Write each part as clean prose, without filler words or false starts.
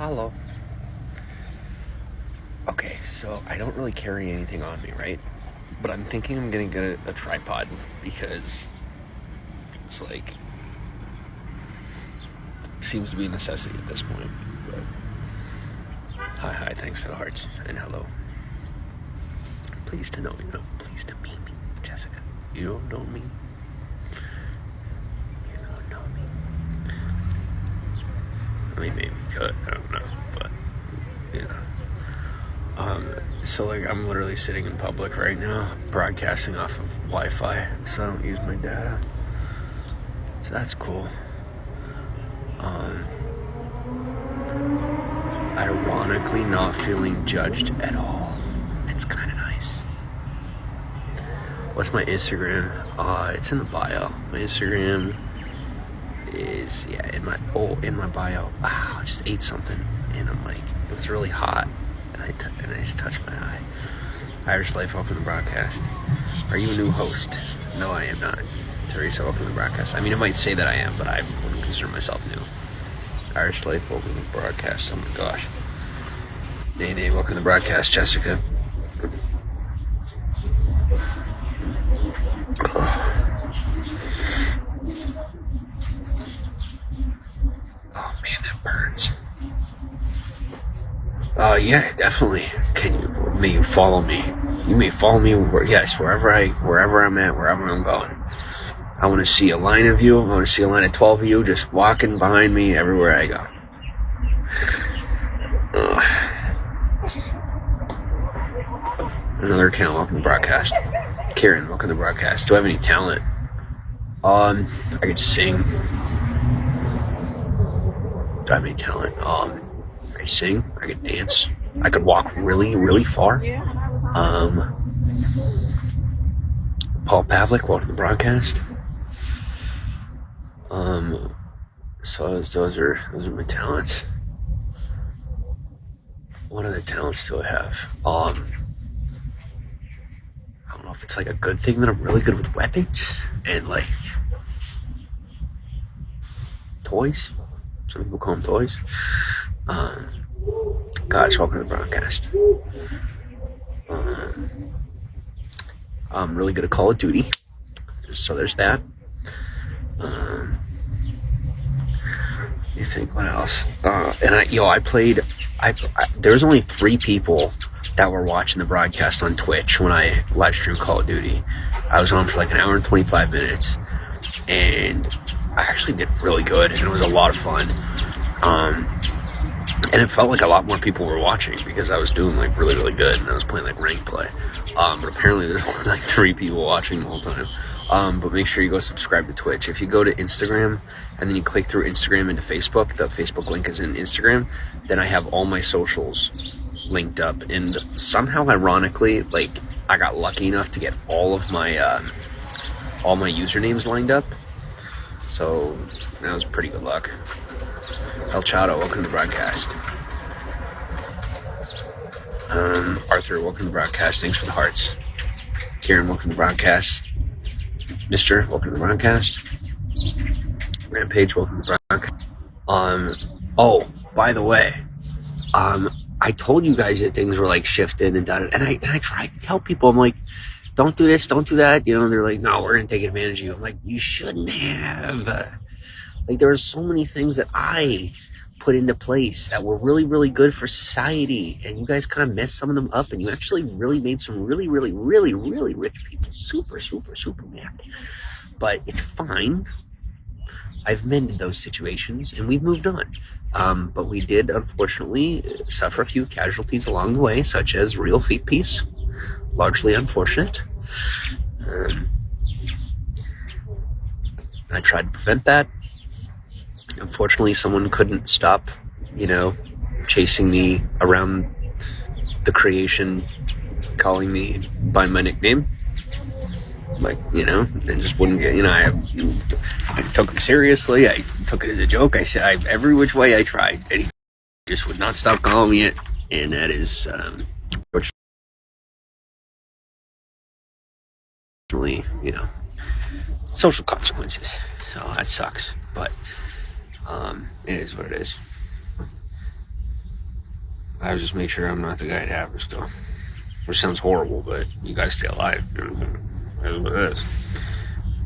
Hello. Okay, so I don't really carry anything on me, right? But I'm thinking I'm gonna get a tripod because it's like seems to be a necessity at this point. But hi, thanks for the hearts and hello. Pleased to know you. Pleased to meet me, Jessica. You don't know me. You don't know me. I mean, maybe you could. I don't know, but you know. So like I'm literally sitting in public right now, broadcasting off of Wi-Fi, so I don't use my data. So that's cool. Ironically, not feeling judged at all. It's kind of nice. What's my Instagram? It's in the bio. My Instagram is in my bio. I just ate something, and I'm like, it was really hot. And I just touched my eye. Irish Life, welcome to the broadcast. Are you a new host? No, I am not. Teresa, welcome to the broadcast. I mean, it might say that I am, but I wouldn't consider myself new. Irish Life, welcome to the broadcast. Oh my gosh. Nay, welcome to the broadcast, Jessica. Oh man, that burns. Yeah, definitely. May you follow me. You may follow me, wherever I'm at, wherever I'm going. I want to see a line of you. I want to see a line of 12 of you just walking behind me everywhere I go. Another account, welcome to the broadcast. Karen, welcome to the broadcast. Do I have any talent? I could sing. Do I have any talent? I sing, I could dance, I could walk really, really far. Paul Pavlik, welcome to the broadcast. So those are my talents. What other talents do I have? I don't know if it's like a good thing that I'm really good with weapons and like toys. Some people call them toys. Gosh, welcome to the broadcast. I'm really good at Call of Duty, so there's that. You think what else? I played. There was only 3 people that were watching the broadcast on Twitch when I live streamed Call of Duty. I was on for like an hour and 25 minutes, and I actually did really good, and it was a lot of fun. And it felt like a lot more people were watching because I was doing like really, really good, and I was playing like ranked play. But apparently there's only like 3 people watching the whole time. But make sure you go subscribe to Twitch. If you go to Instagram and then you click through Instagram into Facebook, the Facebook link is in Instagram, then I have all my socials linked up. And somehow, ironically, like I got lucky enough to get all my usernames lined up. So that was pretty good luck. El Chado, welcome to the broadcast. Arthur, welcome to the broadcast. Thanks for the hearts. Kieran, welcome to the broadcast. Mister, welcome to the broadcast. Rampage, welcome to the broadcast. Oh, by the way, I told you guys that things were like shifted and done, and I tried to tell people, I'm like, don't do this, don't do that. You know, they're like, no, we're gonna take advantage of you. I'm like, you shouldn't have. Like, there are so many things that I put into place that were really, really good for society, and you guys kind of messed some of them up, and you actually really made some really, really, really, really rich people super, super, super mad. But it's fine. I've mended those situations, and we've moved on. But we did, unfortunately, suffer a few casualties along the way, such as real feet piece. Largely unfortunate. I tried to prevent that. Unfortunately, someone couldn't stop, chasing me around the creation, calling me by my nickname. Like, and just wouldn't get, I took him seriously. I took it as a joke. I said, every which way I tried, and he just would not stop calling me it. And that is, unfortunately, social consequences. So that sucks. But it is what it is. I just make sure I'm not the guy it happens to. Which sounds horrible, but you guys stay alive. That's what it is.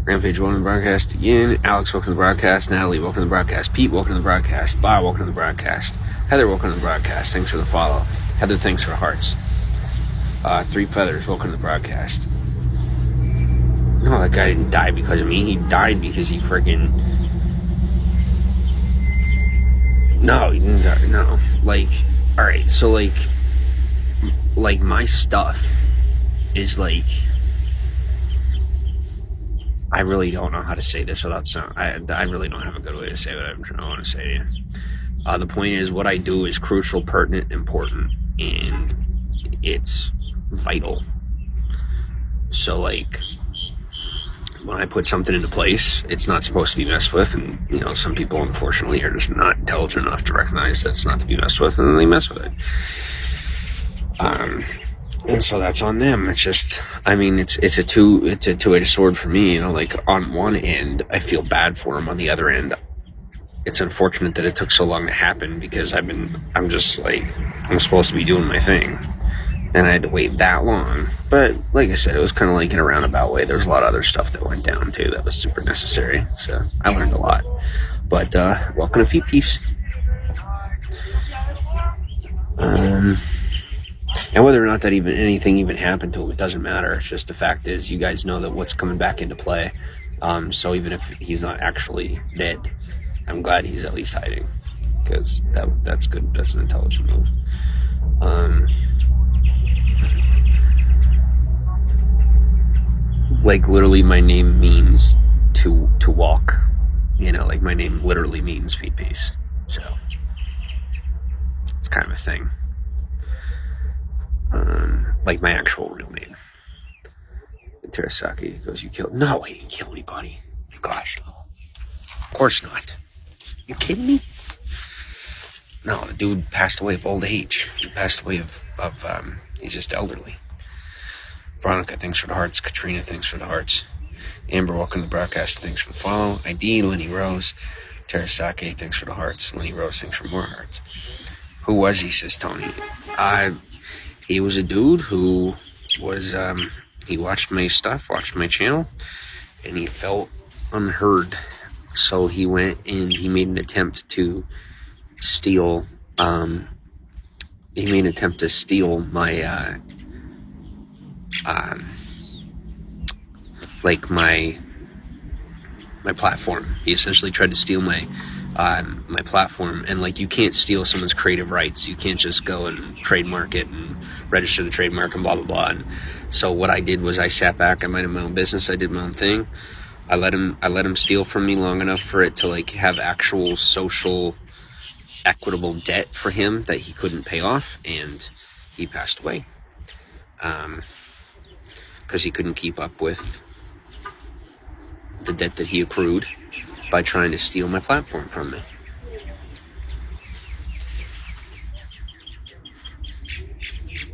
Rampage, welcome to the broadcast again. Alex, welcome to the broadcast. Natalie, welcome to the broadcast. Pete, welcome to the broadcast. Bob, welcome to the broadcast. Heather, welcome to the broadcast. Thanks for the follow. Heather, thanks for the hearts. Three Feathers, welcome to the broadcast. No, that guy didn't die because of me. He died because he freaking... No, he didn't die. No. Like, alright, so like my stuff is like... I really don't know how to say this without sound. I really don't have a good way to say what I want to say to you. The point is, what I do is crucial, pertinent, important, and it's vital. So, like, when I put something into place, it's not supposed to be messed with, and, you know, some people, unfortunately, are just not intelligent enough to recognize that it's not to be messed with, and then they mess with it. And so that's on them. It's just, I mean, it's a two-edged sword for me. You know, like, on one end, I feel bad for them. On the other end, it's unfortunate that it took so long to happen, because I'm just like, I'm supposed to be doing my thing, and I had to wait that long. But like I said, it was kind of like in a roundabout way. There was a lot of other stuff that went down too that was super necessary. So I learned a lot. But welcome to Feet Piece. And whether or not that anything even happened to him, it doesn't matter. It's just the fact is, you guys know that what's coming back into play. So even if he's not actually dead, I'm glad he's at least hiding, because that's good. That's an intelligent move. Like, literally, my name means to walk. You know, like, my name literally means feet piece. So it's kind of a thing. Like my actual real name. Terasaki goes, you killed... No, I didn't kill anybody. Gosh, no. Of course not. You kidding me? No, the dude passed away of old age. He passed away of he's just elderly. Veronica, thanks for the hearts. Katrina, thanks for the hearts. Amber, welcome to the broadcast. Thanks for the follow. ID, Lenny Rose. Terasaki, thanks for the hearts. Lenny Rose, thanks for more hearts. Who was he, says Tony? He was a dude who was, he watched my stuff, watched my channel, and he felt unheard. So he went and he made an attempt to steal, my, like my platform. He essentially tried to steal my platform, and like, you can't steal someone's creative rights. You can't just go and trademark it and register the trademark and blah blah blah. And so what I did was I sat back, I minded my own business, I did my own thing. I let him steal from me long enough for it to like have actual social equitable debt for him that he couldn't pay off, and he passed away because he couldn't keep up with the debt that he accrued by trying to steal my platform from me.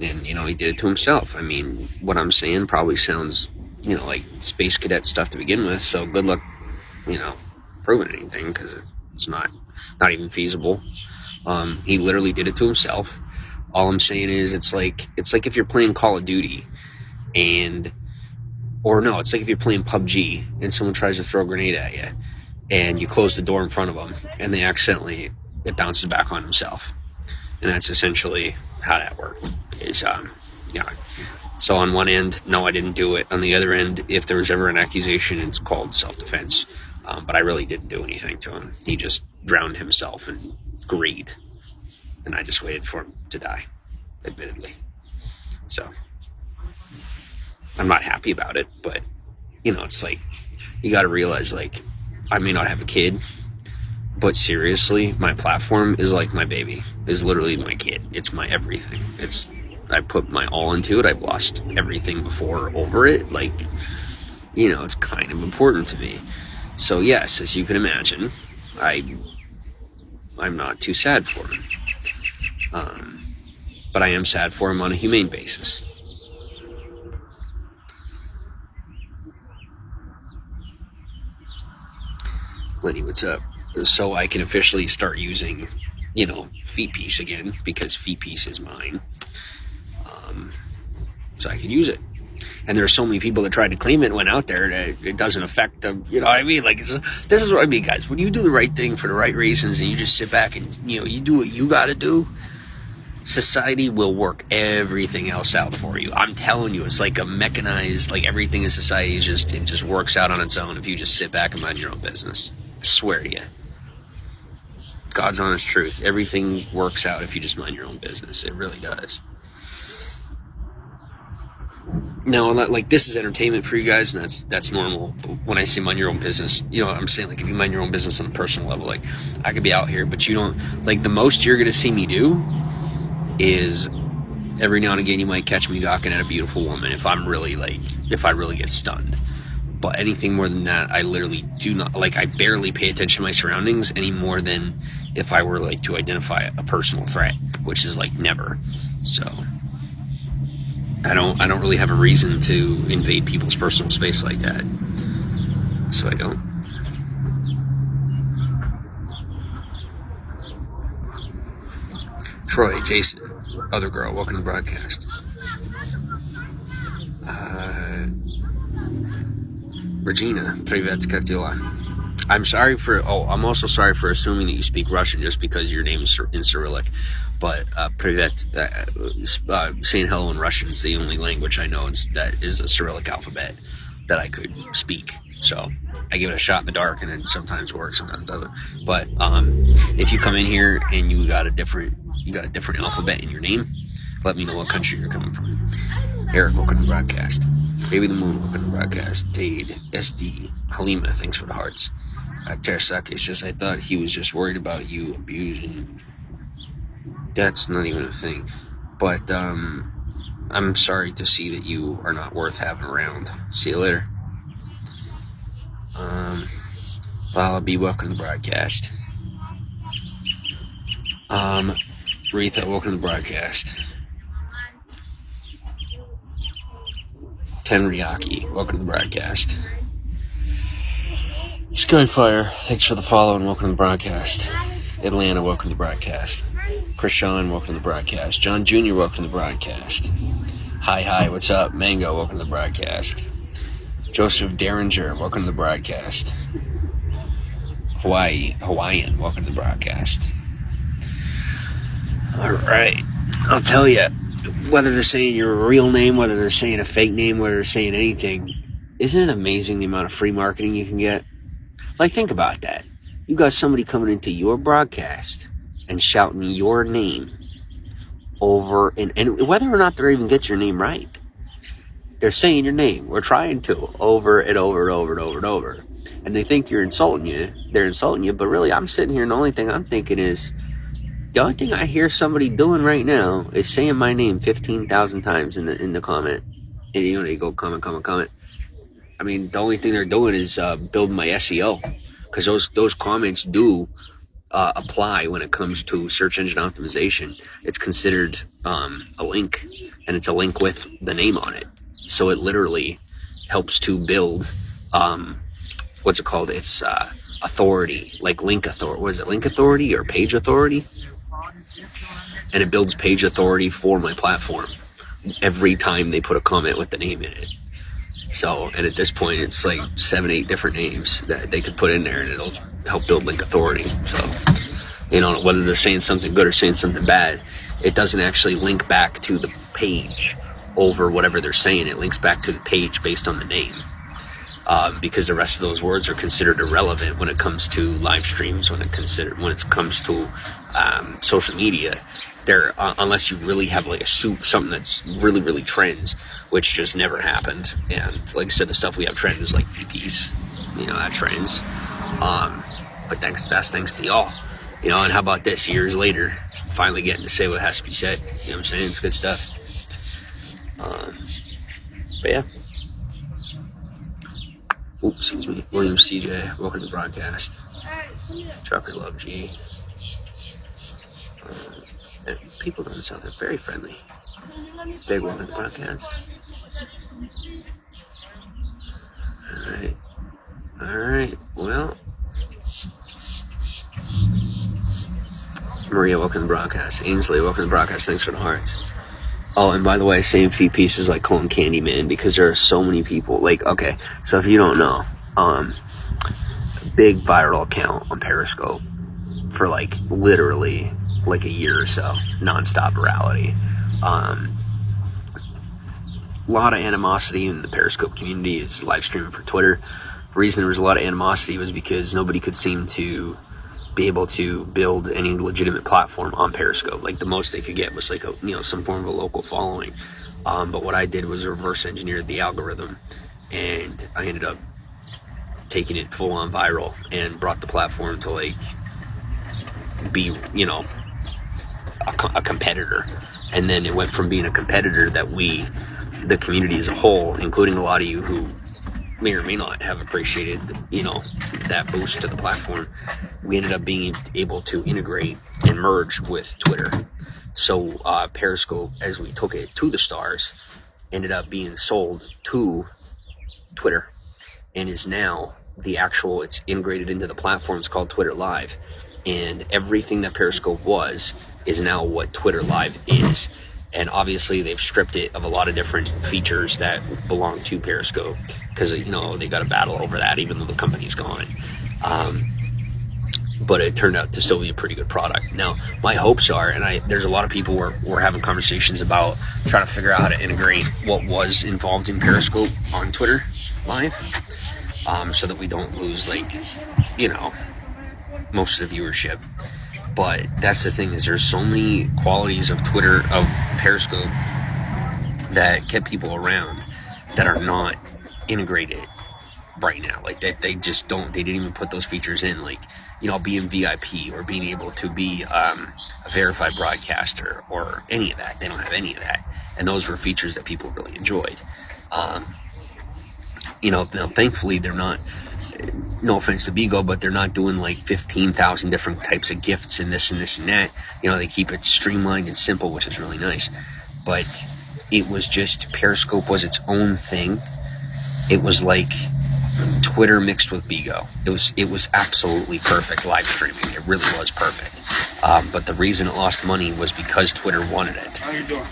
And, you know, he did it to himself. I mean, what I'm saying probably sounds, you know, like space cadet stuff to begin with, so good luck, you know, proving anything, because it's not even feasible. He literally did it to himself. All I'm saying is, it's like if you're playing Call of Duty it's like if you're playing PUBG and someone tries to throw a grenade at you, and you close the door in front of them, and it bounces back on himself. And that's essentially how that worked. So on one end, no, I didn't do it. On the other end, if there was ever an accusation, it's called self-defense. But I really didn't do anything to him. He just drowned himself in greed. And I just waited for him to die, admittedly. So I'm not happy about it, but, you know, it's like, you got to realize, like, I may not have a kid, but seriously, my platform is like my baby. It's literally my kid. It's my everything. I put my all into it. I've lost everything before over it. Like, you know, it's kind of important to me. So yes, as you can imagine, I'm not too sad for him. But I am sad for him on a humane basis. Lenny, what's up? So I can officially start using feet piece again, because feet piece is mine. So I can use it. And there are so many people that tried to claim it and went out there that it doesn't affect them. You know what I mean? Like, this is what I mean, guys. When you do the right thing for the right reasons and you just sit back and, you do what you got to do, society will work everything else out for you. I'm telling you, it's like a mechanized, like everything in society it just works out on its own if you just sit back and mind your own business. I swear to you. God's honest truth. Everything works out if you just mind your own business. It really does. Now, like, this is entertainment for you guys, and that's normal. But when I say mind your own business, I'm saying, like, if you mind your own business on a personal level, like, I could be out here, but you don't, like, the most you're going to see me do is every now and again you might catch me gawking at a beautiful woman if I really get stunned. But anything more than that, I literally do not, like, I barely pay attention to my surroundings any more than if I were, like, to identify a personal threat, which is, like, never. So I don't really have a reason to invade people's personal space like that. So I don't. Troy, Jason, other girl, welcome to the broadcast. Regina, Privet Katila. I'm also sorry for assuming that you speak Russian just because your name is in Cyrillic. But Privet, saying hello in Russian is the only language I know that is a Cyrillic alphabet that I could speak. So I give it a shot in the dark, and it sometimes works, sometimes doesn't. But if you come in here and you got a different alphabet in your name, let me know what country you're coming from. Eric, welcome to the broadcast. Baby the Moon, welcome to the broadcast. Dade, SD, Halima, thanks for the hearts. Terasake says, I thought he was just worried about you abusing. That's not even a thing. But I'm sorry to see that you are not worth having around. See you later. I'll be welcome to the broadcast. Retha, welcome to the broadcast. Tenryaki, welcome to the broadcast. Skyfire, thanks for the follow and welcome to the broadcast. Atlanta, welcome to the broadcast. Krishan, welcome to the broadcast. John Jr., welcome to the broadcast. Hi, what's up? Mango, welcome to the broadcast. Joseph Derringer, welcome to the broadcast. Hawaiian, welcome to the broadcast. Alright, I'll tell you, whether they're saying your real name, whether they're saying a fake name, whether they're saying anything, isn't it amazing the amount of free marketing you can get? Like, think about that. You got somebody coming into your broadcast and shouting your name over, and whether or not they're even get your name right, they're saying your name. We're trying to over and over and over and over and over. And they think you're insulting you. They're insulting you, but really I'm sitting here and the only thing I'm thinking is, the only thing I hear somebody doing right now is saying my name 15,000 times in the comment. And you go comment. I mean, the only thing they're doing is building my SEO, because those comments do apply when it comes to search engine optimization. It's considered a link, and it's a link with the name on it. So it literally helps to build what's it called? It's authority, like link authority. What is it? Link authority or page authority? And it builds page authority for my platform every time they put a comment with the name in it. So, and at this point, it's like 7-8 different names that they could put in there, and it'll help build link authority. So, whether they're saying something good or saying something bad, it doesn't actually link back to the page over whatever they're saying. It links back to the page based on the name. Because the rest of those words are considered irrelevant when it comes to live streams, when it comes to social media. They're unless you really have like something that's really, really trends, which just never happened. And like I said, the stuff we have trends is like VPs, that trends. But that's thanks to y'all, and how about this, years later, finally getting to say what has to be said. You know what I'm saying? It's good stuff. But yeah. Oops, excuse me. William CJ, welcome to the broadcast. Trucker Love G. And people down south are very friendly. Big welcome to the broadcast. Alright. Well, Maria, welcome to the broadcast. Ainsley, welcome to the broadcast. Thanks for the hearts. Oh, and by the way, same feed pieces like calling Candyman, because there are so many people. Like, okay, so if you don't know, big viral account on Periscope for like literally like a year or so, nonstop virality. A lot of animosity in the Periscope community is live streaming for Twitter. The reason there was a lot of animosity was because nobody could seem to be able to build any legitimate platform on Periscope. Like the most they could get was like some form of a local following. But what I did was reverse engineered the algorithm, and I ended up taking it full on viral and brought the platform to like be a competitor. And then it went from being a competitor that the community as a whole, including a lot of you who may or may not have appreciated that boost to the platform, we ended up being able to integrate and merge with Twitter. So Periscope, as we took it to the stars, ended up being sold to Twitter, and is now it's integrated into the platform. It's called Twitter Live, and everything that Periscope is now what Twitter Live is. And obviously they've stripped it of a lot of different features that belong to Periscope, because they got a battle over that, even though the company's gone. But it turned out to still be a pretty good product. Now, my hopes are, and there's a lot of people we're having conversations about trying to figure out how to integrate what was involved in Periscope on Twitter Live, so that we don't lose most of the viewership. But that's the thing, is there's so many qualities of Periscope that kept people around that are not integrated right now. Like they just don't, they didn't even put those features in, like, being VIP or being able to be a verified broadcaster or any of that. They don't have any of that. And those were features that people really enjoyed. Thankfully they're not, no offense to Bigo, but they're not doing like 15,000 different types of gifts and this and this and that. They keep it streamlined and simple, which is really nice. But it was just, Periscope was its own thing. It was like Twitter mixed with Bigo. It was absolutely perfect live streaming. It really was perfect. But the reason it lost money was because Twitter wanted it. How you doing?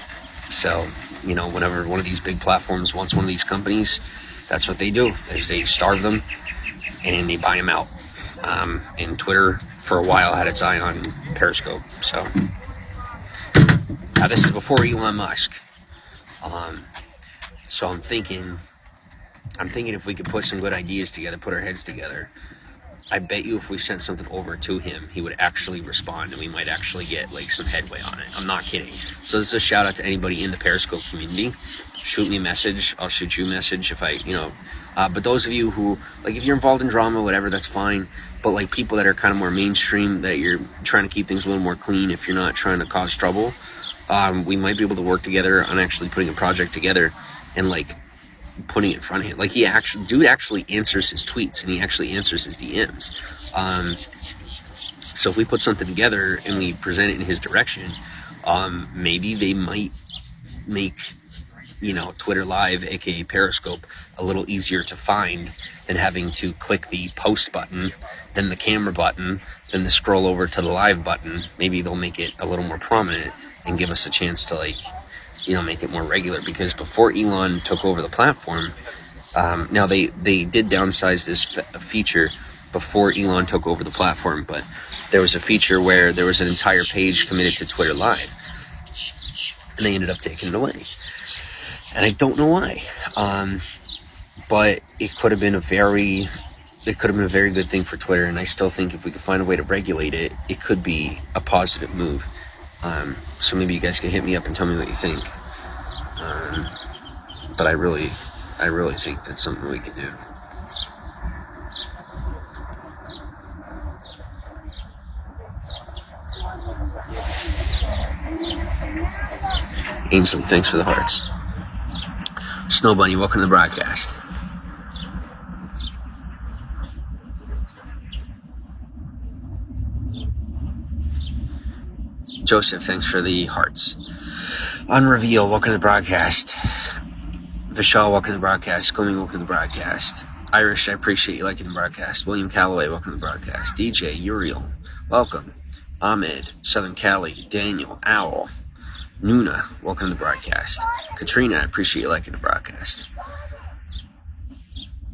So, whenever one of these big platforms wants one of these companies, that's what they do, is they starve them and they buy them out. And Twitter, for a while, had its eye on Periscope. So, now this is before Elon Musk. So I'm thinking if we could put some good ideas together, put our heads together, I bet you if we sent something over to him, he would actually respond, and we might actually get like some headway on it. I'm not kidding. So this is a shout out to anybody in the Periscope community. Shoot me a message. I'll shoot you a message if but those of you who, like, if you're involved in drama, whatever, that's fine. But like people that are kind of more mainstream, that you're trying to keep things a little more clean, if you're not trying to cause trouble, we might be able to work together on actually putting a project together and like putting it in front of him. Like, dude actually answers his tweets, and he actually answers his DMs. So if we put something together and we present it in his direction, maybe they might make Twitter Live, aka Periscope, a little easier to find than having to click the post button, then the camera button, then the scroll over to the live button. Maybe they'll make it a little more prominent and give us a chance to make it more regular. Because before Elon took over the platform, now they did downsize this feature before Elon took over the platform, but there was a feature where there was an entire page committed to Twitter Live, and they ended up taking it away. And I don't know why, but it could have been a very good thing for Twitter. And I still think if we could find a way to regulate it, it could be a positive move. So maybe you guys can hit me up and tell me what you think. But I really think that's something we can do. Ainsley, thanks for the hearts. Snow Bunny, welcome to the broadcast. Joseph, thanks for the hearts. Unreveal, welcome to the broadcast. Vishal, welcome to the broadcast. Coming, welcome to the broadcast. Irish, I appreciate you liking the broadcast. William Calloway, welcome to the broadcast. DJ Uriel, welcome. Ahmed, Southern Cali, Daniel, Owl, Nuna, welcome to the broadcast. Katrina, I appreciate you liking the broadcast.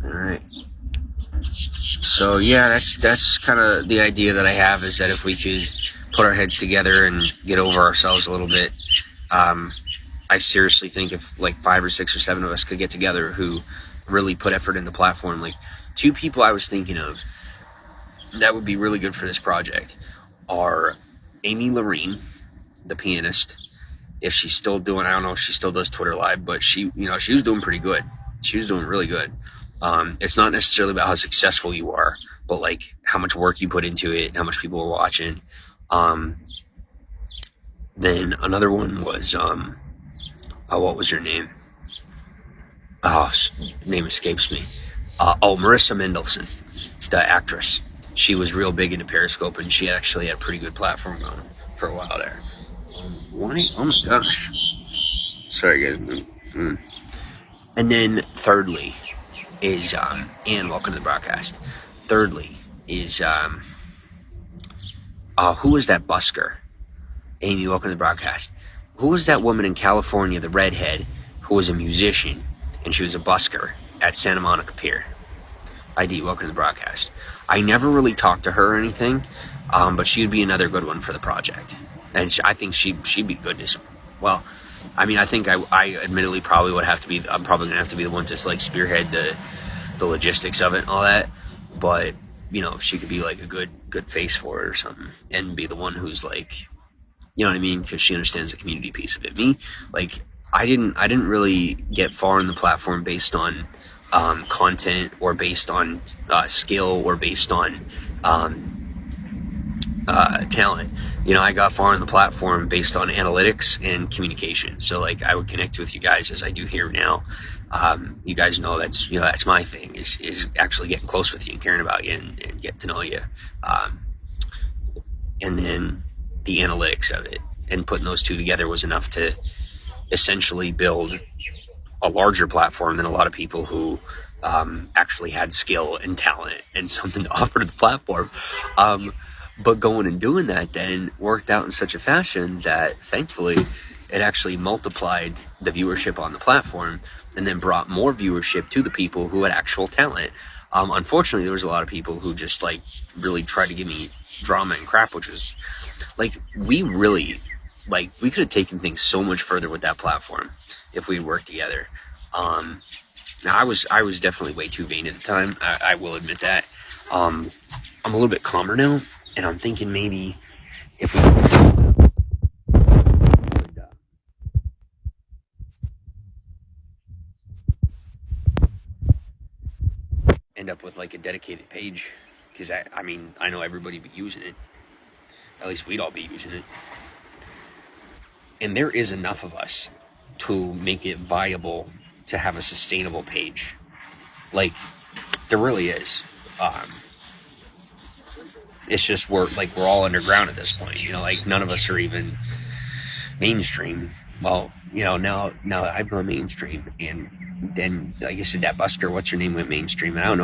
All right. So yeah, that's kind of the idea that I have, is that if we could put our heads together and get over ourselves a little bit, I seriously think if like 5 or 6 or 7 of us could get together who really put effort in the platform, like 2 people I was thinking of that would be really good for this project are Amy Lorene, the pianist. If she's still doing, I don't know if she still does Twitter Live, but she was doing pretty good. She was doing really good. It's not necessarily about how successful you are, but like how much work you put into it, how much people are watching. Then another one was, what was her name? Oh, name escapes me. Marissa Mendelsohn, the actress. She was real big into Periscope, and she actually had a pretty good platform going for a while there. Why? Oh my gosh. Sorry, guys. And then thirdly is, and welcome to the broadcast. Thirdly is, who was that busker? Amy, welcome to the broadcast. Who was that woman in California, the redhead, who was a musician, and she was a busker at Santa Monica Pier? ID, welcome to the broadcast. I never really talked to her or anything, but she would be another good one for the project. And I think she'd be good as well. I mean, I think I admittedly probably would have to be, I'm probably going to have to be the one to like spearhead the logistics of it and all that. But, you know, she could be like a good face for it or something, and be the one who's like, you know what I mean? Because she understands the community piece of it. Me, like, I didn't really get far in the platform based on content, or based on skill, or based on talent. You know, I got far in the platform based on analytics and communication. So like, I would connect with you guys as I do here now. You guys know that's my thing, is actually getting close with you and caring about you and getting to know you. And then the analytics of it, and putting those two together was enough to essentially build a larger platform than a lot of people who actually had skill and talent and something to offer to the platform. But going and doing that then worked out in such a fashion that thankfully it actually multiplied the viewership on the platform, and then brought more viewership to the people who had actual talent. Unfortunately, there was a lot of people who just like really tried to give me drama and crap, which was like, we could have taken things so much further with that platform if we worked together. Now I was definitely way too vain at the time. I will admit that. I'm a little bit calmer now, and I'm thinking maybe if we could end up with like a dedicated page, because I mean, I know everybody be using it. At least we'd all be using it. And there is enough of us to make it viable to have a sustainable page. Like, there really is. It's just we're all underground at this point. You know, like, none of us are even mainstream. Well, you know, now that I've gone mainstream, and then, like I said, that busker, what's her name, went mainstream. And I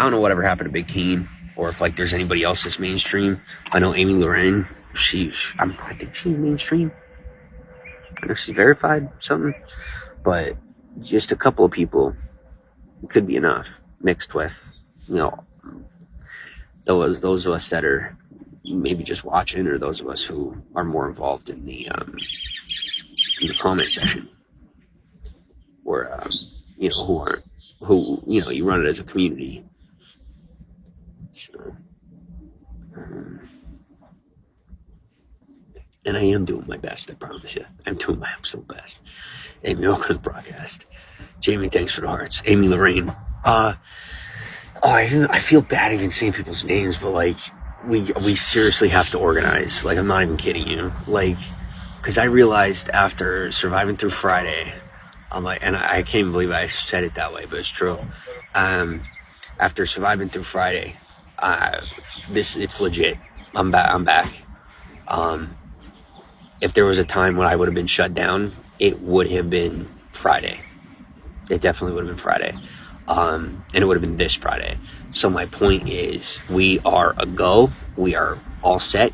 don't know whatever happened to Big Keen, or if like there's anybody else that's mainstream. I know Amy Lorraine, I think she's mainstream. I know she's verified something, but just a couple of people could be enough, mixed with, you know, those of us that are maybe just watching, or those of us who are more involved in the comment section, or you know, who you know, you run it as a community. So, and I am doing my best, I promise you. I'm doing my absolute best. Amy, welcome to the broadcast. Jamie, thanks for the hearts. Amy Lorraine. I feel bad even saying people's names, but like, we seriously have to organize. Like, I'm not even kidding you. Like, because I realized after surviving through Friday, I'm like, and I can't even believe I said it that way, but it's true. After surviving through Friday, it's legit. I'm back. If there was a time when I would have been shut down, it would have been Friday. It definitely would have been Friday. And it would have been this Friday. So my point is, we are a go. We are all set.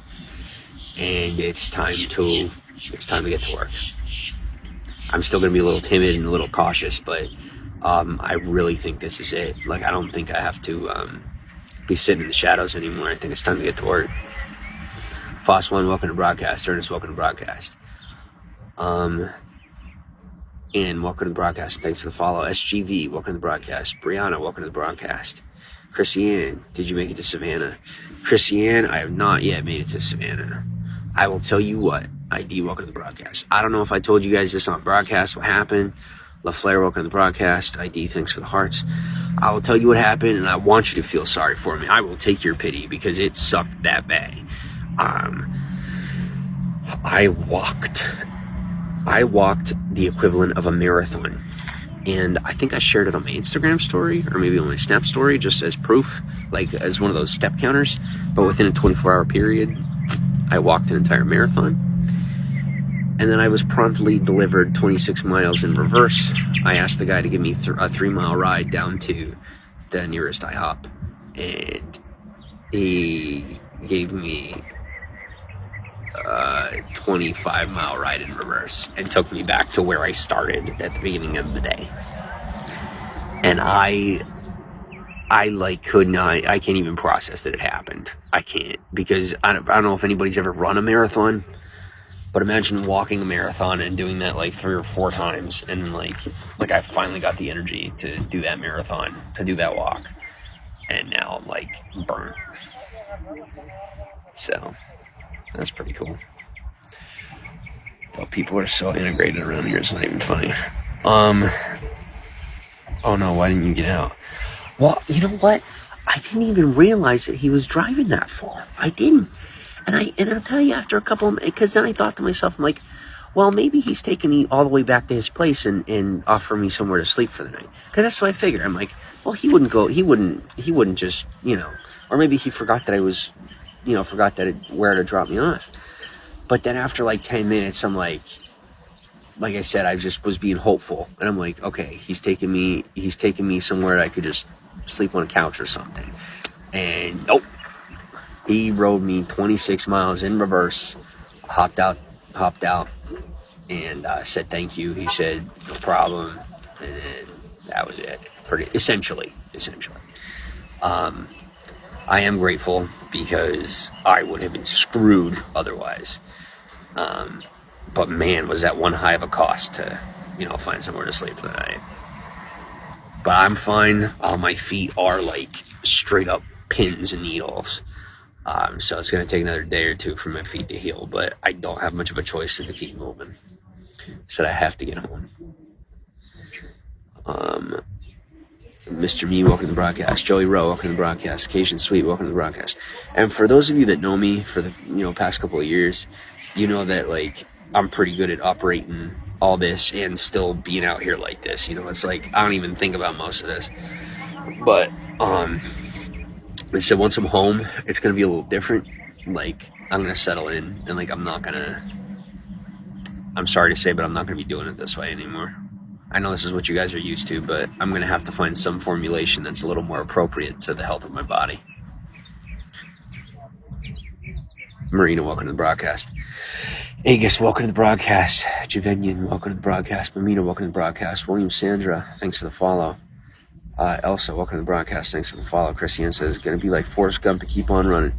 and it's time to get to work. I'm still going to be a little timid and a little cautious, but I really think this is it. Like, I don't think I have to be sitting in the shadows anymore. I think it's time to get to work. Foss One, welcome to broadcast. Ernest, welcome to broadcast. And welcome to the broadcast. Thanks for the follow. SGV, welcome to the broadcast. Brianna, welcome to the broadcast. Christiane, did you make it to Savannah? Christiane, I have not yet made it to Savannah. I will tell you what. ID, welcome to the broadcast. I don't know if I told you guys this on broadcast, what happened. LaFlair, welcome to the broadcast. ID, thanks for the hearts. I will tell you what happened, and I want you to feel sorry for me. I will take your pity because it sucked that bad. I walked the equivalent of a marathon, and I think I shared it on my Instagram story or maybe on my Snap story just as proof, like as one of those step counters. But within a 24-hour period, I walked an entire marathon, and then I was promptly delivered 26 miles in reverse. I asked the guy to give me a 3-mile ride down to the nearest IHOP, and he gave me 25-mile ride in reverse and took me back to where I started at the beginning of the day. And I can't even process that it happened. I can't, because I don't know if anybody's ever run a marathon, but imagine walking a marathon and doing that like 3 or 4 times, and like I finally got the energy to do that marathon, to do that walk, and now I'm like burnt. So that's pretty cool. But people are so integrated around here, it's not even funny. Oh no, why didn't you get out? Well, you know what? I didn't even realize that he was driving that far. I didn't. And I'll tell you, after a couple of, because then I thought to myself, I'm like, well, maybe he's taking me all the way back to his place and offering me somewhere to sleep for the night. Because that's what I figured. I'm like, well, he wouldn't just, or maybe he forgot that I was, where to drop me off. But then after like 10 minutes, I'm like I said, I just was being hopeful. And I'm like, okay, he's taking me somewhere I could just sleep on a couch or something. And nope. He rode me 26 miles in reverse, hopped out, and said thank you. He said, no problem. And then that was it. Essentially. I am grateful because I would have been screwed otherwise. But man, was that one high of a cost to, find somewhere to sleep for the night. But I'm fine. My feet are like straight up pins and needles. So it's going to take another day or two for my feet to heal, but I don't have much of a choice than to keep moving. So I have to get home. Mr. Me, welcome to the broadcast. Joey Rowe, welcome to the broadcast. Cajun Sweet, welcome to the broadcast. And for those of you that know me for the past couple of years, you know that like I'm pretty good at operating all this and still being out here like this. It's like I don't even think about most of this. But I said once I'm home, it's gonna be a little different. Like I'm gonna settle in, and like I'm sorry to say, but I'm not gonna be doing it this way anymore. I know this is what you guys are used to, but I'm going to have to find some formulation that's a little more appropriate to the health of my body. Marina, welcome to the broadcast. Agus, welcome to the broadcast. Javenian, welcome to the broadcast. Mamina, welcome to the broadcast. William Sandra, thanks for the follow. Elsa, welcome to the broadcast. Thanks for the follow. Christiane says, going to be like Forrest Gump to keep on running.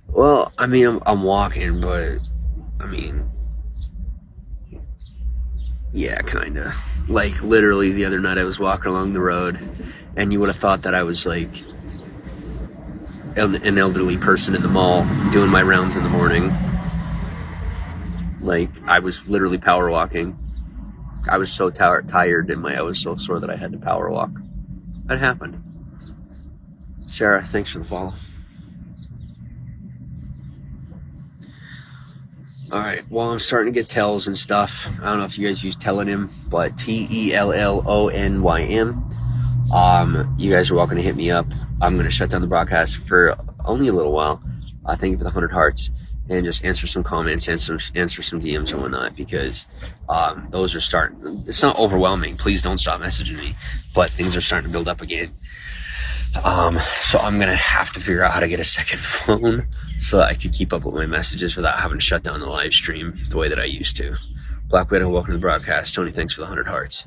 Well, I mean, I'm walking, but I mean... yeah, kind of. Like, literally, the other night I was walking along the road, and you would have thought that I was, like, an elderly person in the mall doing my rounds in the morning. Like, I was literally power walking. I was so tired, and I was so sore that I had to power walk. That happened. Sarah, thanks for the follow. Alright, well, I'm starting to get tells and stuff. I don't know if you guys use Telenym, but TELLONYM. You guys are welcome to hit me up. I'm going to shut down the broadcast for only a little while. Thank you for the 100 hearts. And just answer some comments, answer some DMs and whatnot, because those are starting. It's not overwhelming. Please don't stop messaging me. But things are starting to build up again. So I'm going to have to figure out how to get a second phone so that I can keep up with my messages without having to shut down the live stream the way that I used to. Black Widow, welcome to the broadcast. Tony, thanks for the 100 hearts.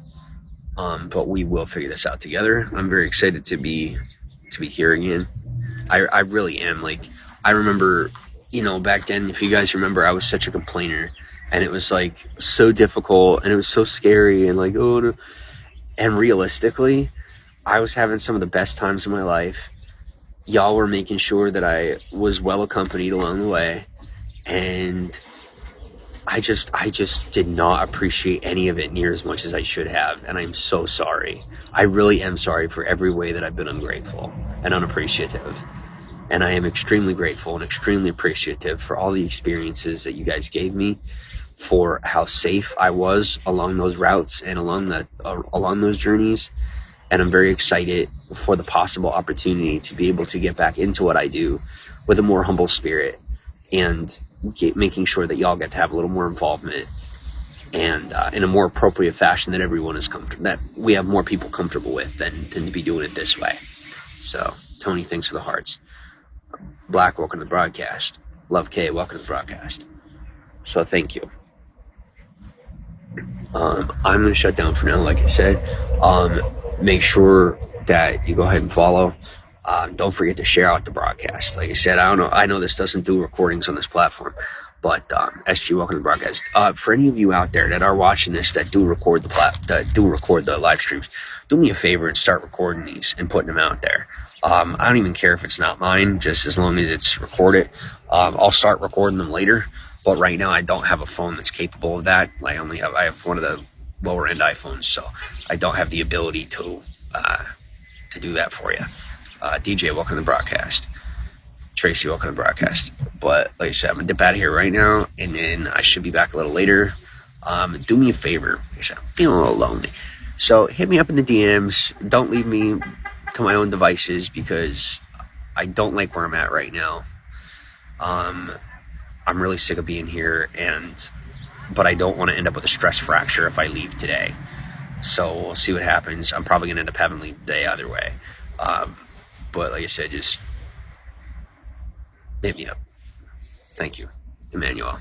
But we will figure this out together. I'm very excited to be here again. I really am. Like, I remember, back then, if you guys remember, I was such a complainer, and it was like so difficult, and it was so scary, and like, oh no. And realistically, I was having some of the best times of my life. Y'all were making sure that I was well accompanied along the way, and I just did not appreciate any of it near as much as I should have, and I'm so sorry. I really am sorry for every way that I've been ungrateful and unappreciative. And I am extremely grateful and extremely appreciative for all the experiences that you guys gave me, for how safe I was along those routes and along those journeys. And I'm very excited for the possible opportunity to be able to get back into what I do with a more humble spirit, and making sure that y'all get to have a little more involvement, and in a more appropriate fashion that everyone is comfortable, that we have more people comfortable with than to be doing it this way. So, Tony, thanks for the hearts. Black, welcome to the broadcast. Love K, welcome to the broadcast. So, thank you. I'm going to shut down for now, like I said. Make sure that you go ahead and follow. Don't forget to share out the broadcast. Like I said, I know this doesn't do recordings on this platform, but SG, welcome to the broadcast. For any of you out there that are watching this that do record the live streams, do me a favor and start recording these and putting them out there. I don't even care if it's not mine, just as long as it's recorded. I'll start recording them later, but right now I don't have a phone that's capable of that. I have one of the lower end iPhones, so I don't have the ability to do that for you. DJ, welcome to the broadcast. Tracy, welcome to the broadcast. But like I said, I'm gonna dip out of here right now, and then I should be back a little later. Do me a favor. Like I said, I'm feeling a little lonely, so hit me up in the DMs. Don't leave me to my own devices, because I don't like where I'm at right now. I'm really sick of being here, but I don't want to end up with a stress fracture if I leave today. So we'll see what happens. I'm probably gonna end up having to leave today either way. But like I said, just hit me up. Thank you, Emmanuel.